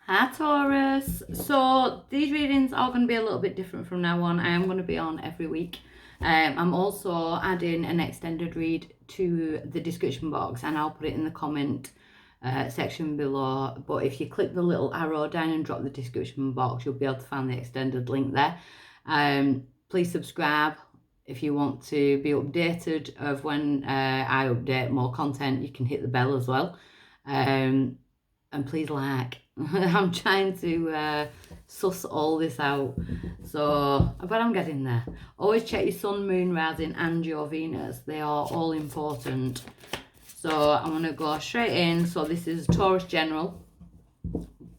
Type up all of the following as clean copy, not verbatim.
Hi Taurus. So these readings are going to be a little bit different from now on. I am going to be on every week. I'm also adding an extended read to the description box, and I'll put it in the comment section below. But if you click the little arrow down and drop the description box, you'll be able to find the extended link there. Please subscribe if you want to be updated of when I update more content. You can hit the bell as well. And please like. I'm trying to suss all this out, but I'm getting there. Always check your sun, moon, rising and your Venus. They are all important. So I'm going to go straight in. So this is Taurus general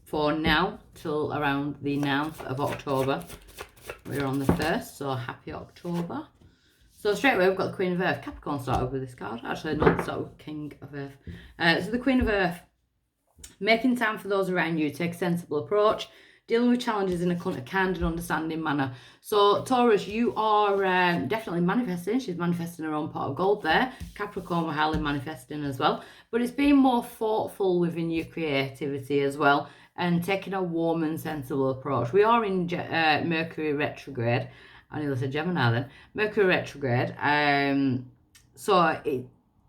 for now till around the 9th of October. We're on the 1st, so happy October. So straight away we've got the Queen of Earth. Capricorn started with this card. Actually, no, it started with King of Earth. So the Queen of Earth. Making time for those around you, take a sensible approach, dealing with challenges in a kind and understanding manner. So Taurus, you are definitely manifesting. She's manifesting her own pot of gold there. Capricorn, we're highly manifesting as well. But it's being more thoughtful within your creativity as well, and taking a warm and sensible approach. We are in Mercury retrograde. I nearly said Gemini then. Mercury retrograde. So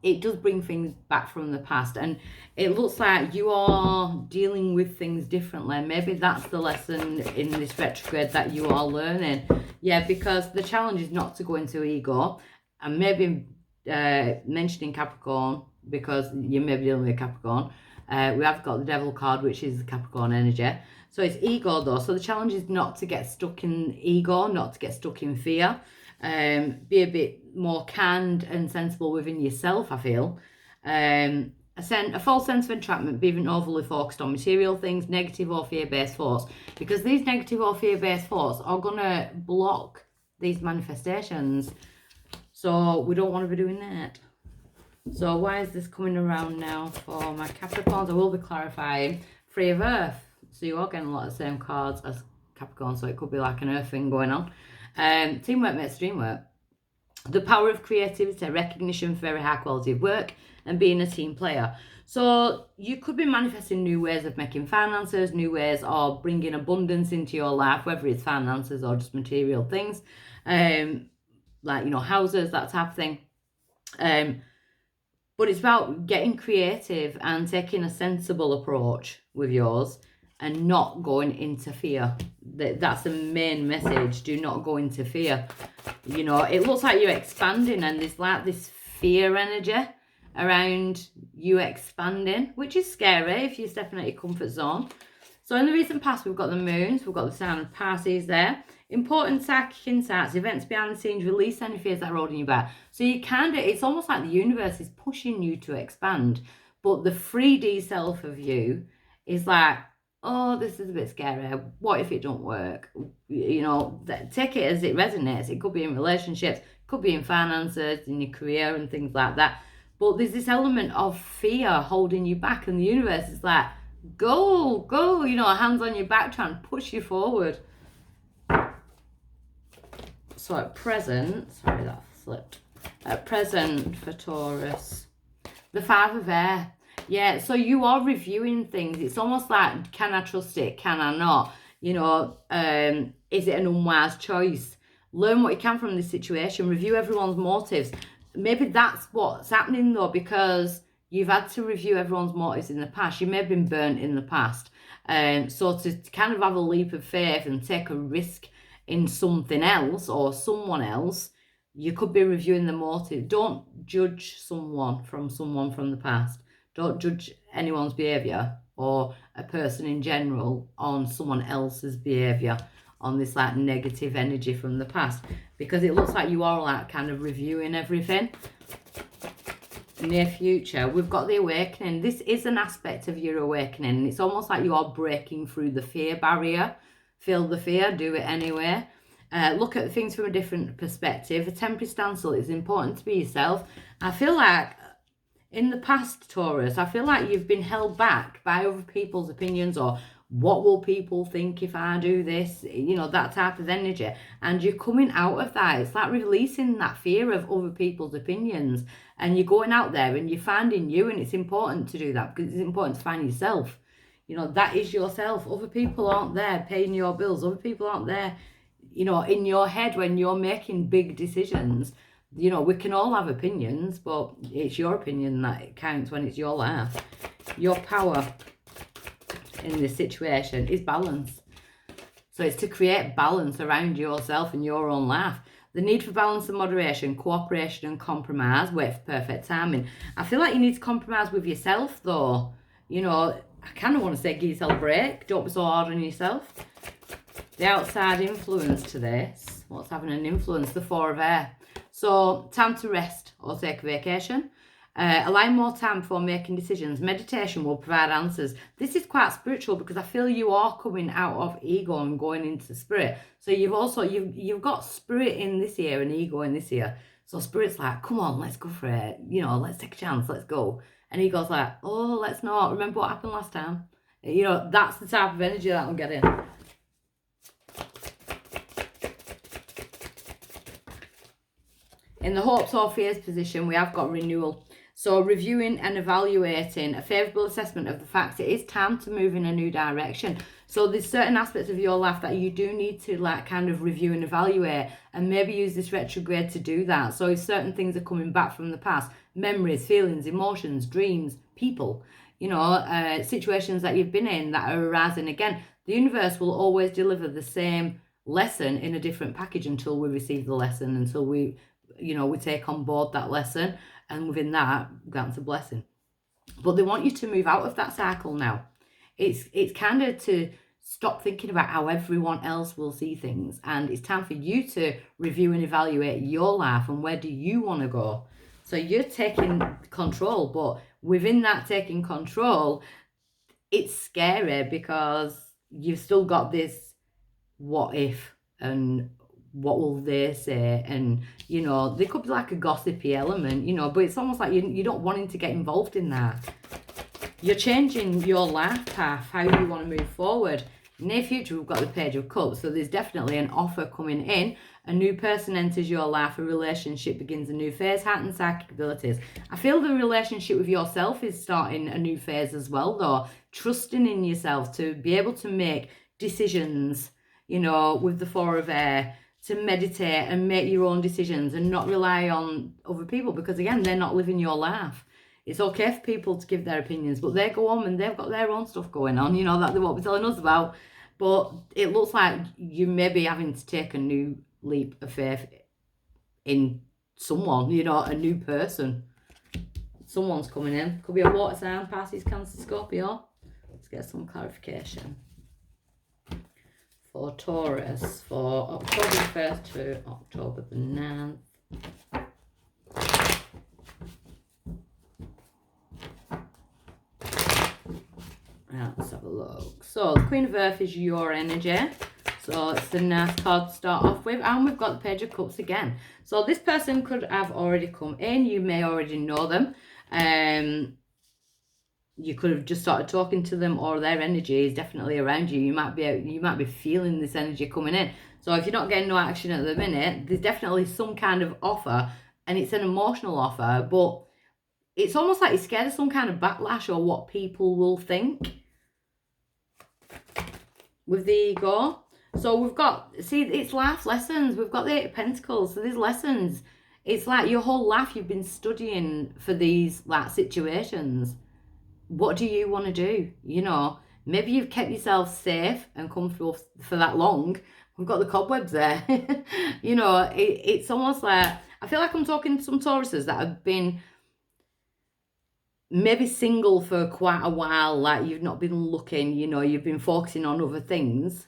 it does bring things back from the past, and it looks like you are dealing with things differently. Maybe that's the lesson in this retrograde that you are learning. Yeah, because the challenge is not to go into ego, and maybe mentioning Capricorn because you may be dealing with Capricorn. We have got the Devil card, which is the Capricorn energy. So it's ego though. So the challenge is not to get stuck in ego, not to get stuck in fear. Be a bit more kind and sensible within yourself, I feel. A false sense of entrapment, being overly focused on material things, negative or fear-based thoughts, because these negative or fear-based thoughts are going to block these manifestations. So we don't want to be doing that. So why is this coming around now for my Capricorns? I will be clarifying. Three of Earth. So you are getting a lot of the same cards as Capricorn, so it could be like an Earth thing going on. Teamwork makes dream work. The power of creativity, recognition for very high quality of work, and being a team player. So you could be manifesting new ways of making finances, new ways of bringing abundance into your life, whether it's finances or just material things, like, you know, houses, that type of thing. But it's about getting creative and taking a sensible approach with yours and not going into fear. That's the main message. Do not go into fear. You know, it looks like you're expanding, and there's like this fear energy around you expanding, which is scary if you're stepping out your comfort zone. So in the recent past, we've got the moons, we've got the sign of Pisces there. Important psychic insights, events behind the scenes, release any fears that are holding you back. So you it's almost like the universe is pushing you to expand, but the 3D self of you is like, oh, this is a bit scary. What if it don't work? You know, take it as it resonates. It could be in relationships, could be in finances, in your career and things like that. But there's this element of fear holding you back, and the universe is like, go, you know, hands on your back, trying to push you forward. So at present, sorry that slipped. At present for Taurus, the 5 of Air. Yeah, so you are reviewing things. It's almost like, can I trust it? Can I not? You know, is it an unwise choice? Learn what you can from this situation. Review everyone's motives. Maybe that's what's happening though, because you've had to review everyone's motives in the past. You may have been burnt in the past. So to kind of have a leap of faith and take a risk in something else or someone else, you could be reviewing the motive. Don't judge someone from the past. Don't judge anyone's behaviour or a person in general on someone else's behaviour, on this like negative energy from the past, because it looks like you are like kind of reviewing everything. Near future, we've got the awakening. This is an aspect of your awakening. It's almost like you are breaking through the fear barrier. Feel the fear, do it anyway. Look at things from a different perspective. A temporary standstill is important to be yourself. I feel like in the past, Taurus, I feel like you've been held back by other people's opinions, or what will people think if I do this? You know, that type of energy. And you're coming out of that. It's like releasing that fear of other people's opinions. And you're going out there and you're finding you. And it's important to do that because it's important to find yourself. You know, that is yourself. Other people aren't there paying your bills. Other people aren't there, you know, in your head when you're making big decisions. You know, we can all have opinions, but it's your opinion that counts when it's your life. Your power in this situation is balance. So it's to create balance around yourself and your own life. The need for balance and moderation, cooperation and compromise. Wait for perfect timing. I feel like you need to compromise with yourself though. You know, I kind of want to say give yourself a break. Don't be so hard on yourself. The outside influence to this. What's having an influence? The Four of Air. So time to rest or take a vacation. Allow more time before making decisions. Meditation will provide answers. This is quite spiritual because I feel you are coming out of ego and going into spirit. So you've got spirit in this year and ego in this year. So spirit's like, come on, let's go for it. You know, let's take a chance, let's go. And ego's like, oh, let's not. Remember what happened last time? You know, that's the type of energy that I'm getting. In the hopes or fears position, we have got renewal. So reviewing and evaluating a favourable assessment of the fact it is time to move in a new direction. So there's certain aspects of your life that you do need to like kind of review and evaluate, and maybe use this retrograde to do that. So if certain things are coming back from the past, memories, feelings, emotions, dreams, people, you know, situations that you've been in that are arising again, the universe will always deliver the same lesson in a different package until we receive the lesson, until we, you know, we take on board that lesson. And within that, grants a blessing. But they want you to move out of that cycle now. It's kind of to stop thinking about how everyone else will see things. And it's time for you to review and evaluate your life and where do you want to go. So you're taking control, but within that taking control, it's scary because you've still got this what if and what will they say, and you know, there could be like a gossipy element, you know, but it's almost like you're not wanting to get involved in that. You're changing your life path, how you want to move forward. Near future, we've got the Page of Cups, so there's definitely an offer coming in. A new person enters your life, a relationship begins a new phase, heightened psychic abilities. I feel the relationship with yourself is starting a new phase as well though. Trusting in yourself to be able to make decisions, you know, with the Four of Air, to meditate and make your own decisions and not rely on other people, because again, they're not living your life. It's okay for people to give their opinions, but they go on and they've got their own stuff going on, you know, that they won't be telling us about. But it looks like you may be having to take a new leap of faith in someone, you know, a new person. Someone's coming in. Could be a water sign, Pisces, Cancer, Scorpio. Let's get some clarification. For Taurus, for October 1st to October the 9th. Let's have a look. So the Queen of Earth is your energy. So it's the nice card to start off with. And we've got the Page of Cups again. So this person could have already come in. You may already know them. You could have just started talking to them, or their energy is definitely around you. You might be feeling this energy coming in. So if you're not getting no action at the minute, there's definitely some kind of offer, and it's an emotional offer, but it's almost like you're scared of some kind of backlash or what people will think with the ego. So we've got, see, it's life lessons. We've got the Eight of Pentacles, so there's lessons. It's like your whole life you've been studying for these like situations. What do you want to do? You know, maybe you've kept yourself safe and comfortable for that long. We've got the cobwebs there. You know, it's almost like, I feel like I'm talking to some Tauruses that have been maybe single for quite a while, like you've not been looking, you know, you've been focusing on other things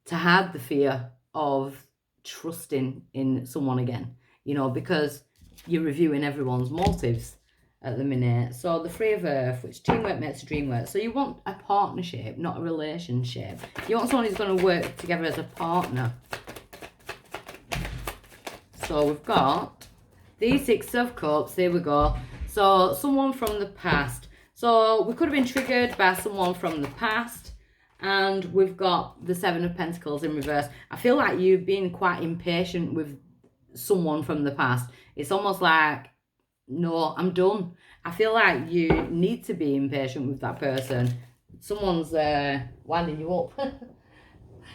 to hide the fear of trusting in someone again, you know, because you're reviewing everyone's motives at the minute. So the Three of Earth, which teamwork makes the dream work. So you want a partnership, not a relationship. You want someone who's going to work together as a partner. So we've got the Six of Cups. There we go. So someone from the past. So we could have been triggered by someone from the past. And we've got the Seven of Pentacles in reverse. I feel like you've been quite impatient with someone from the past. It's almost like, no, I'm done. I feel like you need to be impatient with that person. Someone's winding you up.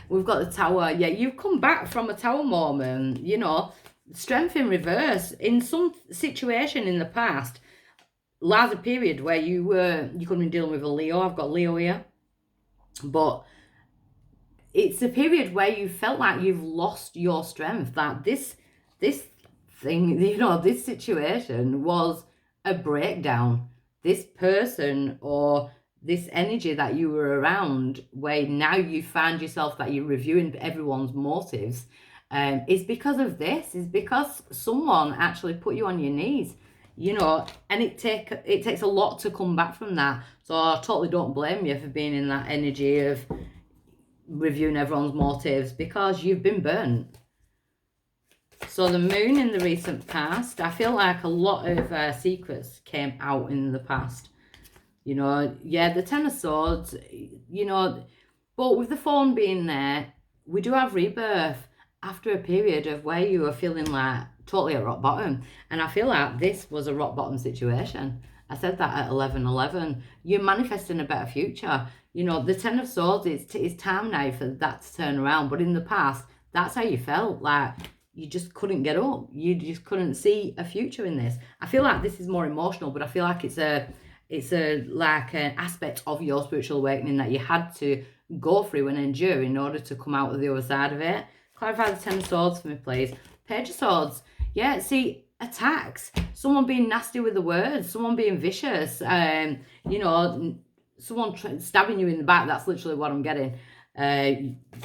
We've got the Tower. Yeah, you've come back from a Tower moment, you know, strength in reverse. In some situation in the past, last a period where you could have been dealing with a Leo. I've got Leo here. But it's a period where you felt like you've lost your strength. That this thing, you know, this situation was a breakdown. This person or this energy that you were around, where now you find yourself that you're reviewing everyone's motives, is because of this. Is because someone actually put you on your knees, you know, and it takes a lot to come back from that. So I totally don't blame you for being in that energy of reviewing everyone's motives, because you've been burnt. So the moon in the recent past, I feel like a lot of secrets came out in the past. You know, yeah, the Ten of Swords, you know, but with the Fawn being there, we do have rebirth after a period of where you were feeling like totally at rock bottom. And I feel like this was a rock bottom situation. I said that at 11:11. You're manifesting a better future. You know, the Ten of Swords, it's time now for that to turn around. But in the past, that's how you felt. Like, you just couldn't get up. You just couldn't see a future in this. I feel like this is more emotional, but I feel like it's like an aspect of your spiritual awakening that you had to go through and endure in order to come out of the other side of it. Clarify the Ten of Swords for me, please. Page of Swords. Yeah, see, attacks. Someone being nasty with the words. Someone being vicious. You know, someone stabbing you in the back. That's literally what I'm getting.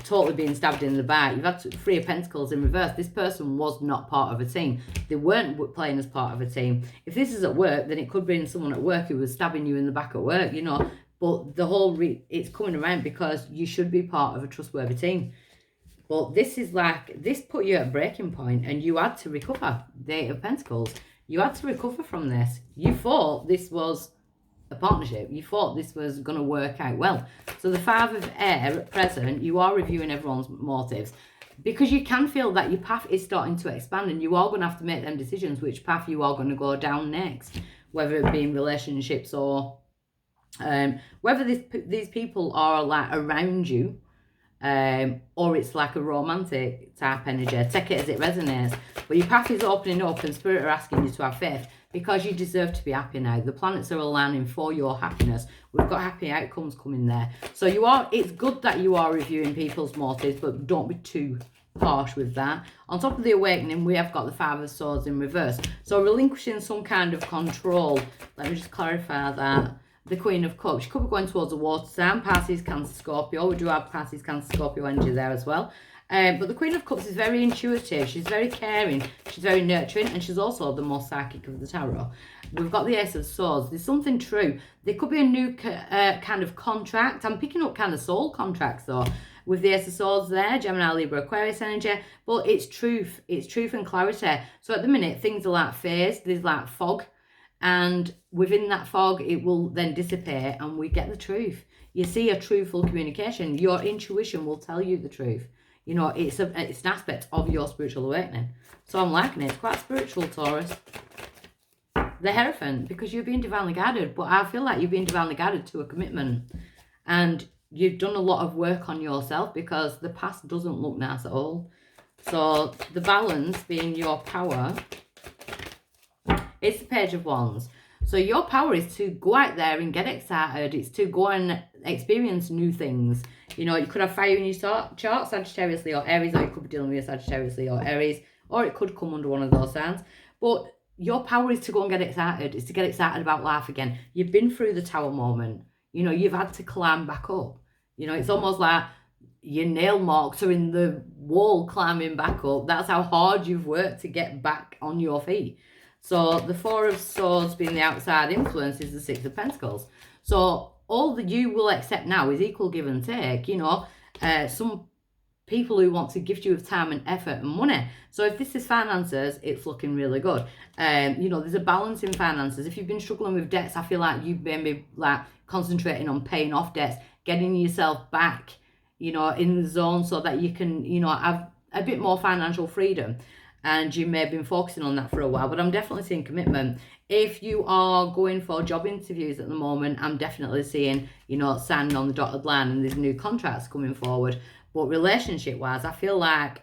Totally being stabbed in the back. You've had Three of Pentacles in reverse. This person was not part of a team. They weren't playing as part of a team. If this is at work, then it could be someone at work who was stabbing you in the back at work, you know. But the whole it's coming around because you should be part of a trustworthy team. But this is like, this put you at a breaking point and you had to recover. The Eight of Pentacles. You had to recover from this. You thought this was a partnership. You thought this was going to work out well. So the Five of Air at present, you are reviewing everyone's motives, because you can feel that your path is starting to expand and you are going to have to make them decisions which path you are going to go down next, whether it be in relationships or whether these people are like around you, or it's like a romantic type energy. Take it as it resonates. But your path is opening up and Spirit are asking you to have faith, because you deserve to be happy now. The planets are aligning for your happiness. We've got happy outcomes coming there. So it's good that you are reviewing people's motives, but don't be too harsh with that. On top of the awakening, we have got the Five of Swords in reverse. So relinquishing some kind of control. Let me just clarify that. The Queen of Cups. She could be going towards a water sign. Pisces, Cancer, Scorpio. We do have Pisces, Cancer, Scorpio energy there as well. But the Queen of Cups is very intuitive. She's very caring. She's very nurturing. And she's also the most psychic of the tarot. We've got the Ace of Swords. There's something true. There could be a new kind of contract. I'm picking up kind of soul contracts though. With the Ace of Swords there, Gemini, Libra, Aquarius energy. But it's truth. It's truth and clarity. So at the minute, things are like phased. There's like fog. And within that fog, it will then dissipate and we get the truth. You see a truthful communication. Your intuition will tell you the truth. You know, it's an aspect of your spiritual awakening. So I'm liking it. It's quite spiritual, Taurus. The Hierophant, because you're being divinely guided. But I feel like you're being divinely guided to a commitment. And you've done a lot of work on yourself, because the past doesn't look nice at all. So the balance being your power, it's the Page of Wands. So your power is to go out there and get excited. It's to go and experience new things. You know, you could have fire in your chart, Sagittarius, Leo, Aries, or you could be dealing with a Sagittarius, Leo, Aries, or it could come under one of those signs. But your power is to go and get excited. It's to get excited about life again. You've been through the Tower moment. You know, you've had to climb back up. You know, it's almost like your nail marks are in the wall climbing back up. That's how hard you've worked to get back on your feet. So the Four of Swords being the outside influence is the Six of Pentacles. So all that you will accept now is equal give and take. You know, some people who want to gift you with time and effort and money. So if this is finances, it's looking really good. You know, there's a balance in finances. If you've been struggling with debts, I feel like you've been like concentrating on paying off debts, getting yourself back, you know, in the zone so that you can, you know, have a bit more financial freedom. and you may have been focusing on that for a while, but I'm definitely seeing commitment. If you are going for job interviews at the moment, I'm definitely seeing, you know, signing on the dotted line and there's new contracts coming forward. But relationship-wise, I feel like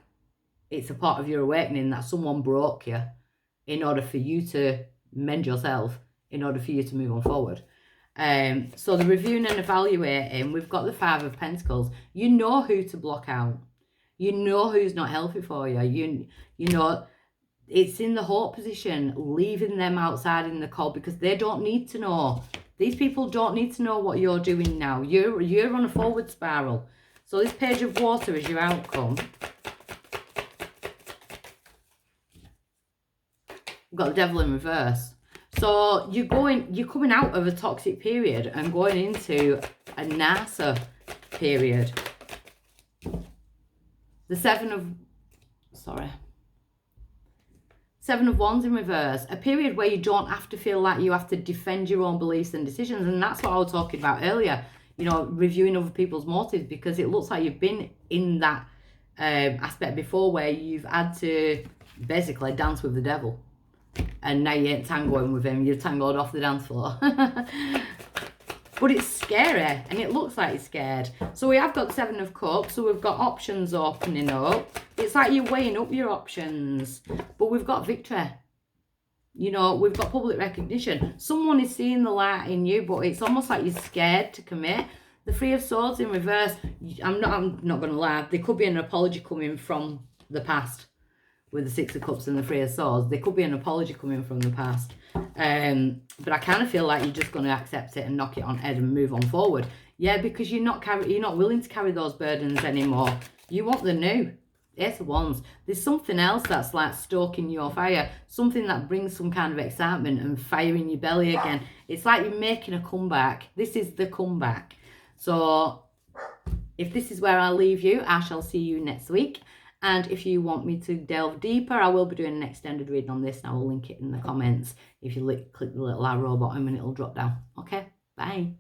it's a part of your awakening that someone broke you in order for you to mend yourself, in order for you to move on forward. So the reviewing and evaluating, we've got the Five of Pentacles. You know who to block out. You know who's not healthy for you. You know, it's in the hope position, leaving them outside in the cold because they don't need to know. These people don't need to know what you're doing now. You're on a forward spiral. So this Page of Water is your outcome. We've got the Devil in reverse. So you're coming out of a toxic period and going into a nicer period. The Seven of Wands in reverse. A period where you don't have to feel like you have to defend your own beliefs and decisions. And that's what I was talking about earlier. You know, reviewing other people's motives, because it looks like you've been in that aspect before where you've had to basically dance with the devil. And now you ain't tangoing with him. You're tangoed off the dance floor. But it's scary, and it looks like it's scared. So we have got the Seven of Cups, so we've got options opening up. It's like you're weighing up your options, but we've got victory. You know, we've got public recognition. Someone is seeing the light in you, but it's almost like you're scared to commit. The Three of Swords in reverse, I'm not going to lie, there could be an apology coming from the past. With the Six of Cups and the Three of Swords, there could be an apology coming from the past. But I kind of feel like you're just going to accept it and knock it on head and move on forward. Yeah, because you're not willing to carry those burdens anymore. You want the new. Ace of Wands. There's something else that's like stoking your fire. Something that brings some kind of excitement and fire in your belly again. It's like you're making a comeback. This is the comeback. So if this is where I leave you, I shall see you next week. And if you want me to delve deeper, I will be doing an extended reading on this, and I will link it in the comments. If you click the little arrow bottom and it'll drop down. Okay, bye.